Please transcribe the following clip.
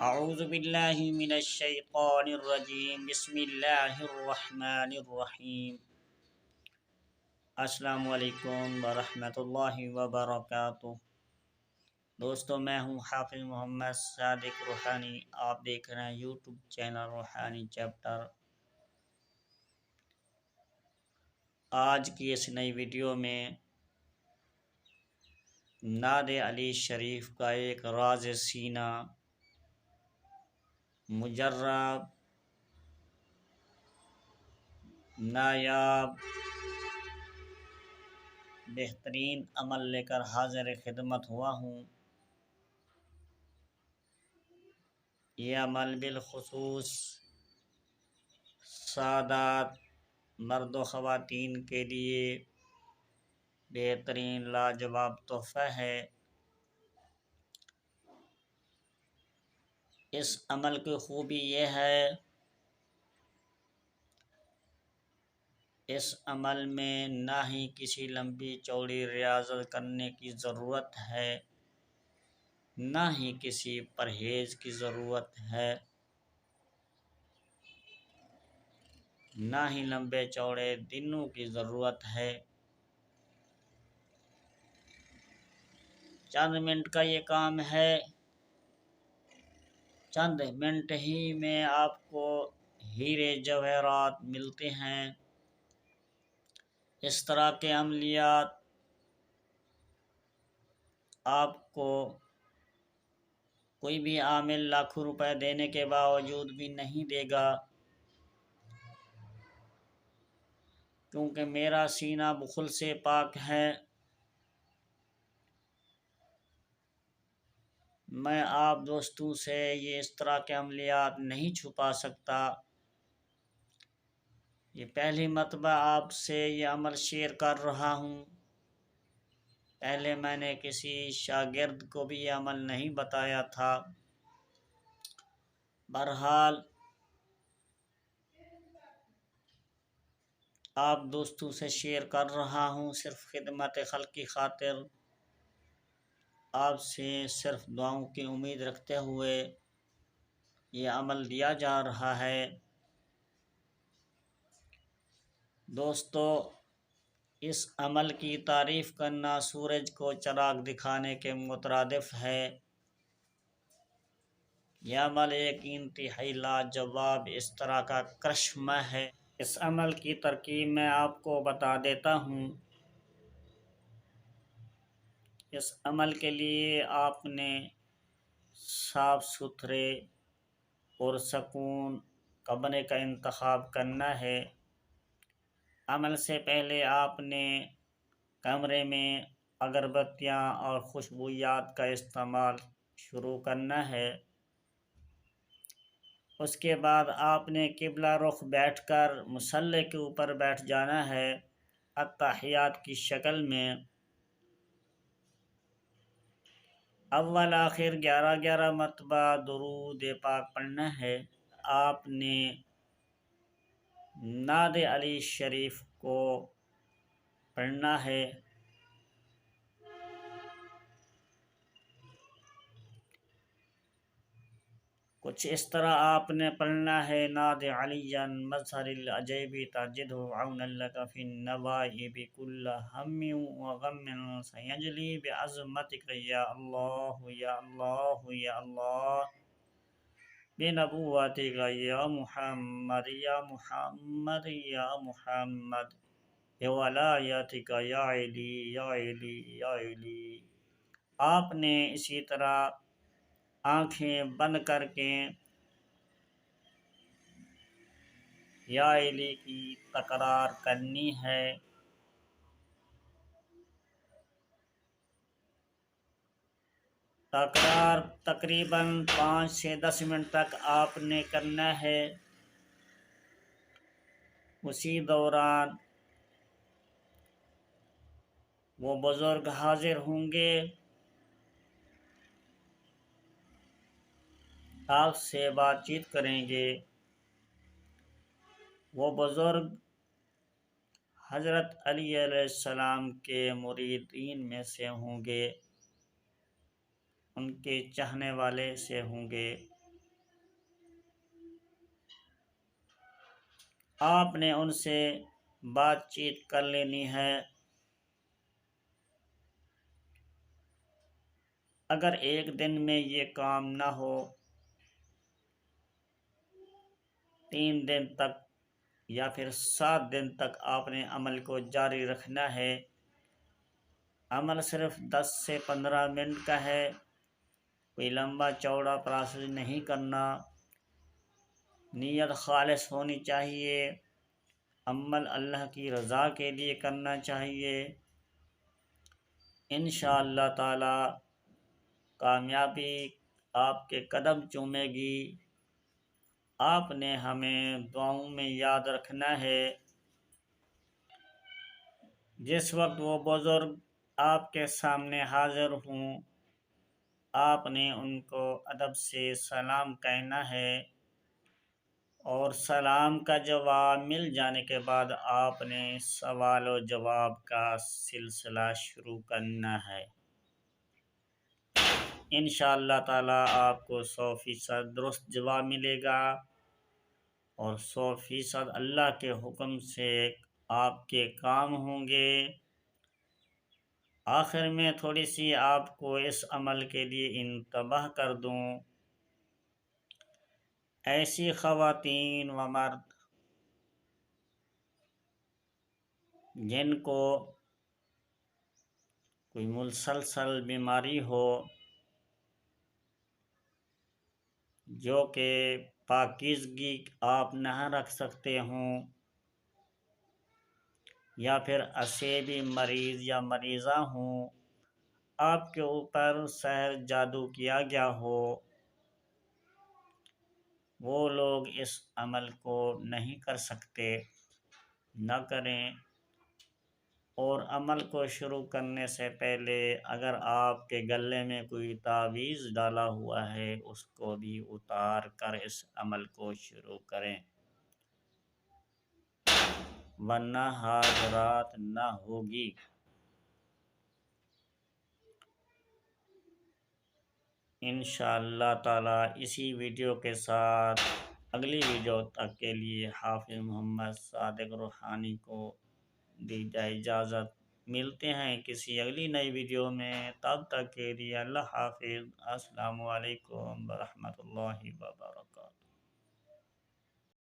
اعوذ باللہ من الشیطان الرجیم بسم اللہ الرحمن الرحیم۔ السلام علیکم ورحمۃ اللہ وبرکاتہ۔ دوستو، میں ہوں حافظ محمد صادق روحانی۔ آپ دیکھ رہے ہیں یوٹیوب چینل روحانی چیپٹر۔ آج کی اس نئی ویڈیو میں نعت علی شریف کا ایک راز سینہ، مجرب، نایاب، بہترین عمل لے کر حاضر خدمت ہوا ہوں۔ یہ عمل بالخصوص سادات مرد و خواتین کے لیے بہترین لاجواب تحفہ ہے۔ اس عمل کی خوبی یہ ہے، اس عمل میں نہ ہی کسی لمبی چوڑی ریاضت کرنے کی ضرورت ہے، نہ ہی کسی پرہیز کی ضرورت ہے، نہ ہی لمبے چوڑے دنوں کی ضرورت ہے۔ چند منٹ کا یہ کام ہے، چند منٹ ہی میں آپ کو ہیرے جواہرات ملتے ہیں۔ اس طرح کے عملیات آپ کو کوئی بھی عامل لاکھوں روپے دینے کے باوجود بھی نہیں دے گا، کیونکہ میرا سینہ بخل سے پاک ہے۔ میں آپ دوستوں سے یہ اس طرح کے عملیات نہیں چھپا سکتا۔ یہ پہلی مرتبہ آپ سے یہ عمل شیئر کر رہا ہوں۔ پہلے میں نے کسی شاگرد کو بھی یہ عمل نہیں بتایا تھا۔ بہرحال آپ دوستوں سے شیئر کر رہا ہوں، صرف خدمت خلق کی خاطر، آپ سے صرف دعاؤں کی امید رکھتے ہوئے یہ عمل دیا جا رہا ہے۔ دوستو، اس عمل کی تعریف کرنا سورج کو چراغ دکھانے کے مترادف ہے۔ یہ عمل ایک انتہائی لاجواب اس طرح کا کرشمہ ہے۔ اس عمل کی ترکیب میں آپ کو بتا دیتا ہوں۔ اس عمل کے لیے آپ نے صاف ستھرے پرسکون کمرے کا انتخاب کرنا ہے۔ عمل سے پہلے آپ نے کمرے میں اگربتیاں اور خوشبویات کا استعمال شروع کرنا ہے۔ اس کے بعد آپ نے قبلہ رخ بیٹھ کر مصلی کے اوپر بیٹھ جانا ہے، اتحیات کی شکل میں۔ اول آخر 11 مرتبہ درود پاک پڑھنا ہے۔ آپ نے نعت علی شریف کو پڑھنا ہے۔ کچھ اس طرح آپ نے پڑھنا ہے: نعت علی مظہر العجیب تجدہ عونا لک فی النوائب کل ہم و غم سیجلی بعظمتک یا اللہ یا اللہ یا اللہ بنبوتک یا محمد یا محمد یا محمد بولایتک یا علی یا علی یا علی۔ آپ نے اسی طرح آنکھیں بند کر کے یا علی کی تکرار کرنی ہے۔ تکرار تقریباً 5 سے 10 منٹ تک آپ نے کرنا ہے۔ اسی دوران وہ بزرگ حاضر ہوں گے، آپ سے بات چیت کریں گے۔ وہ بزرگ حضرت علی علیہ السلام کے مریدین میں سے ہوں گے، ان کے چاہنے والے سے ہوں گے۔ آپ نے ان سے بات چیت کر لینی ہے۔ اگر ایک دن میں یہ کام نہ ہو، 3 دن تک یا پھر 7 دن تک آپ نے عمل کو جاری رکھنا ہے۔ عمل صرف 10 سے 15 منٹ کا ہے، کوئی لمبا چوڑا پروسیس نہیں کرنا، نیت خالص ہونی چاہیے، عمل اللہ کی رضا کے لیے کرنا چاہیے۔ انشاءاللہ تعالی کامیابی آپ کے قدم چومے گی۔ آپ نے ہمیں دعاؤں میں یاد رکھنا ہے۔ جس وقت وہ بزرگ آپ کے سامنے حاضر ہوں، آپ نے ان کو ادب سے سلام کہنا ہے، اور سلام کا جواب مل جانے کے بعد آپ نے سوال و جواب کا سلسلہ شروع کرنا ہے۔ انشاءاللہ تعالی آپ کو 100% درست جواب ملے گا، اور 100% اللہ کے حکم سے آپ کے کام ہوں گے۔ آخر میں تھوڑی سی آپ کو اس عمل کے لیے انتباہ کر دوں۔ ایسی خواتین و مرد جن کو کوئی مسلسل بیماری ہو، جو کہ پاکیزگی آپ نہ رکھ سکتے ہوں، یا پھر اسیبی مریض یا مریضہ ہوں، آپ کے اوپر سحر جادو کیا گیا ہو، وہ لوگ اس عمل کو نہیں کر سکتے، نہ کریں۔ اور عمل کو شروع کرنے سے پہلے اگر آپ کے گلے میں کوئی تعویذ ڈالا ہوا ہے، اس کو بھی اتار کر اس عمل کو شروع کریں، ورنہ حاضرات نہ ہوگی۔ انشاءاللہ تعالی اسی ویڈیو کے ساتھ اگلی ویڈیو تک کے لیے حافظ محمد صادق روحانی کو دیجیے اجازت۔ ملتے ہیں کسی اگلی نئی ویڈیو میں، تب تک کے لیے اللہ حافظ۔ السلام علیکم ورحمۃ اللہ وبرکاتہ۔